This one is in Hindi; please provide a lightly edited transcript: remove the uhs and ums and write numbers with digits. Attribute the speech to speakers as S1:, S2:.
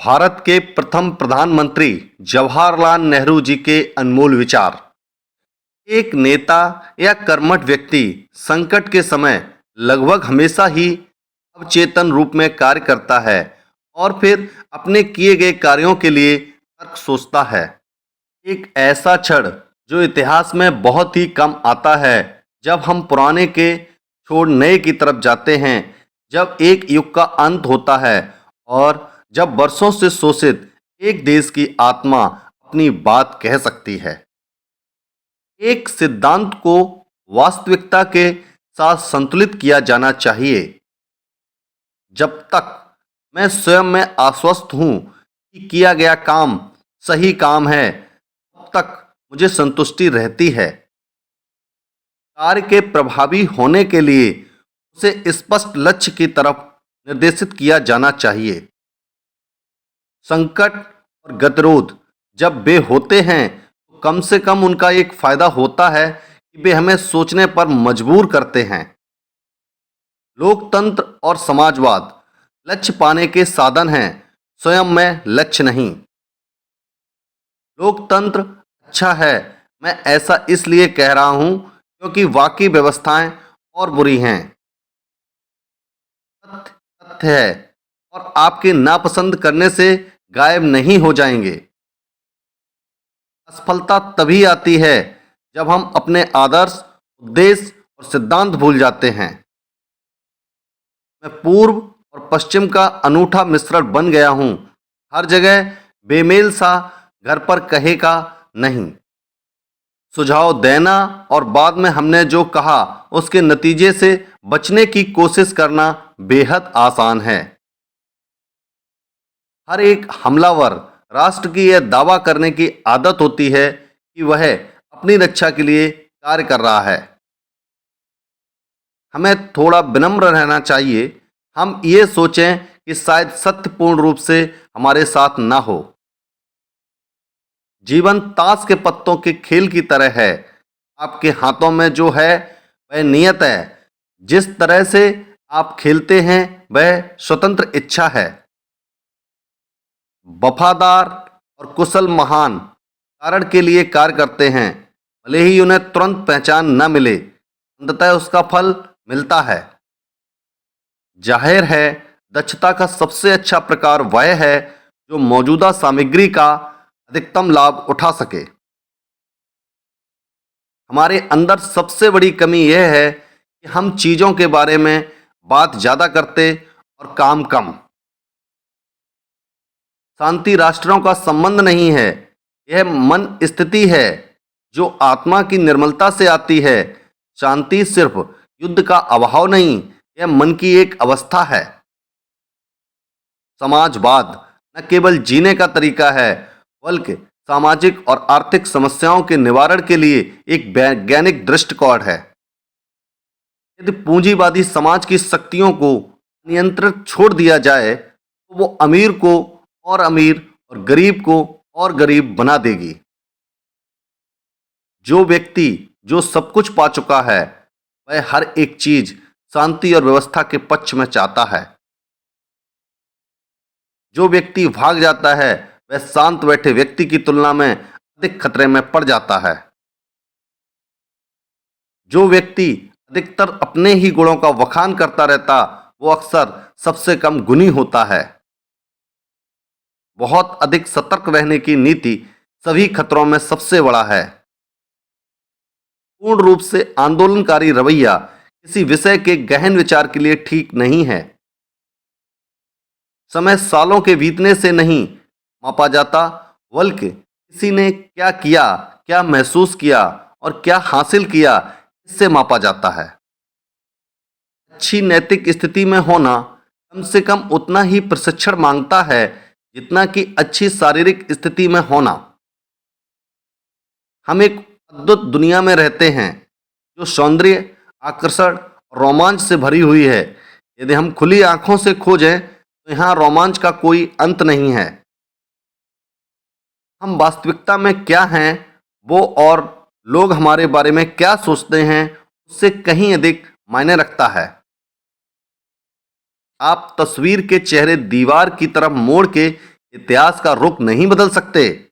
S1: भारत के प्रथम प्रधानमंत्री जवाहरलाल नेहरू जी के अनमोल विचार। एक नेता या कर्मठ व्यक्ति संकट के समय लगभग हमेशा ही अवचेतन रूप में कार्य करता है और फिर अपने किए गए कार्यों के लिए तर्क सोचता है। एक ऐसा क्षण जो इतिहास में बहुत ही कम आता है, जब हम पुराने के छोड़ नए की तरफ जाते हैं, जब एक युग का अंत होता है और जब वर्षों से शोषित एक देश की आत्मा अपनी बात कह सकती है। एक सिद्धांत को वास्तविकता के साथ संतुलित किया जाना चाहिए। जब तक मैं स्वयं में आश्वस्त हूं कि किया गया काम सही काम है, तब तक मुझे संतुष्टि रहती है। कार्य के प्रभावी होने के लिए उसे स्पष्ट लक्ष्य की तरफ निर्देशित किया जाना चाहिए। संकट और गतिरोध जब वे होते हैं, तो कम से कम उनका एक फायदा होता है कि वे हमें सोचने पर मजबूर करते हैं। लोकतंत्र और समाजवाद लक्ष्य पाने के साधन हैं, स्वयं में लक्ष्य नहीं। लोकतंत्र अच्छा है, मैं ऐसा इसलिए कह रहा हूं क्योंकि बाकी व्यवस्थाएं और बुरी हैं। तथ्य तथ्य है और आपके नापसंद करने से गायब नहीं हो जाएंगे। असफलता तभी आती है जब हम अपने आदर्श, उद्देश्य और सिद्धांत भूल जाते हैं। मैं पूर्व और पश्चिम का अनूठा मिश्रण बन गया हूं। हर जगह बेमेल सा घर पर कहेगा नहीं, सुझाव देना और बाद में हमने जो कहा उसके नतीजे से बचने की कोशिश करना बेहद आसान है। हर एक हमलावर राष्ट्र की यह दावा करने की आदत होती है कि वह अपनी रक्षा के लिए कार्य कर रहा है। हमें थोड़ा विनम्र रहना चाहिए। हम ये सोचें कि शायद सत्य पूर्ण रूप से हमारे साथ न हो। जीवन ताश के पत्तों के खेल की तरह है। आपके हाथों में जो है वह नियत है। जिस तरह से आप खेलते हैं वह स्वतंत्र इच्छा है। वफादार और कुशल महान कारण के लिए कार्य करते हैं, भले ही उन्हें तुरंत पहचान न मिले, अंततः उसका फल मिलता है। जाहिर है, दक्षता का सबसे अच्छा प्रकार वह है जो मौजूदा सामग्री का अधिकतम लाभ उठा सके। हमारे अंदर सबसे बड़ी कमी यह है कि हम चीज़ों के बारे में बात ज़्यादा करते और काम कम। शांति राष्ट्रों का संबंध नहीं है, यह मन स्थिति है जो आत्मा की निर्मलता से आती है। शांति सिर्फ युद्ध का अभाव नहीं, यह मन की एक अवस्था है। समाजवाद न केवल जीने का तरीका है, बल्कि सामाजिक और आर्थिक समस्याओं के निवारण के लिए एक वैज्ञानिक दृष्टिकोण है। यदि पूंजीवादी समाज की शक्तियों को नियंत्रित छोड़ दिया जाए, तो वो अमीर को और अमीर और गरीब को और गरीब बना देगी। जो व्यक्ति जो सब कुछ पा चुका है, वह हर एक चीज शांति और व्यवस्था के पक्ष में चाहता है। जो व्यक्ति भाग जाता है, वह शांत बैठे व्यक्ति की तुलना में अधिक खतरे में पड़ जाता है। जो व्यक्ति अधिकतर अपने ही गुणों का वखान करता रहता, वो अक्सर सबसे कम गुणी होता है। बहुत अधिक सतर्क रहने की नीति सभी खतरों में सबसे बड़ा है। पूर्ण रूप से आंदोलनकारी रवैया किसी विषय के गहन विचार के लिए ठीक नहीं है। समय सालों के बीतने से नहीं मापा जाता, बल्कि किसी ने क्या किया, क्या महसूस किया और क्या हासिल किया, इससे मापा जाता है। अच्छी नैतिक स्थिति में होना कम से कम उतना ही प्रशिक्षण मांगता है जितना कि अच्छी शारीरिक स्थिति में होना। हम एक अद्भुत दुनिया में रहते हैं जो सौंदर्य, आकर्षण और रोमांच से भरी हुई है। यदि हम खुली आंखों से खोजें तो यहाँ रोमांच का कोई अंत नहीं है। हम वास्तविकता में क्या हैं, वो और लोग हमारे बारे में क्या सोचते हैं, उससे कहीं अधिक मायने रखता है। आप तस्वीर के चेहरे दीवार की तरफ मोड़ के इतिहास का रुख नहीं बदल सकते।